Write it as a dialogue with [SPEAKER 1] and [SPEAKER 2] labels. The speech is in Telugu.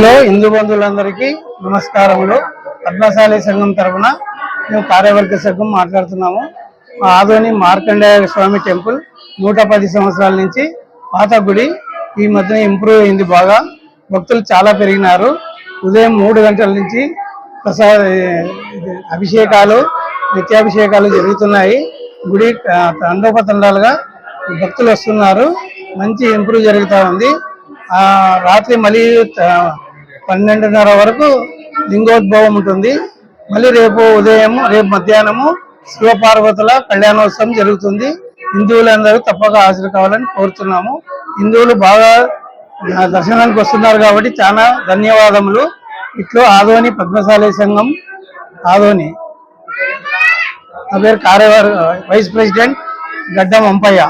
[SPEAKER 1] హలో హిందూ బంధువులందరికీ నమస్కారములు. పద్మశాలి సంఘం తరఫున మేము కార్యవర్గ సంఘం మాట్లాడుతున్నాము. ఆదోని మార్కండేయ స్వామి టెంపుల్ 110 సంవత్సరాల నుంచి పాత గుడి ఈ మధ్యన ఇంప్రూవ్ అయింది. బాగా భక్తులు చాలా పెరిగినారు. ఉదయం 3 గంటల నుంచి అభిషేకాలు నిత్యాభిషేకాలు జరుగుతున్నాయి. గుడి తండోపతండాలుగా భక్తులు వస్తున్నారు. మంచి ఇంప్రూవ్ జరుగుతూ ఉంది. రాత్రి మళ్ళీ 12:30 వరకు లింగోద్భవం ఉంటుంది. మళ్ళీ రేపు మధ్యాహ్నము శివపార్వతుల కళ్యాణోత్సవం జరుగుతుంది. హిందువులందరూ తప్పక హాజరు కావాలని కోరుతున్నాము. హిందువులు బాగా దర్శనానికి వస్తున్నారు కాబట్టి చాలా ధన్యవాదములు. ఇట్లో ఆదోని పద్మశాలి సంఘం ఆదోని నా పేరు వైస్ ప్రెసిడెంట్ గడ్డం అంపయ్య.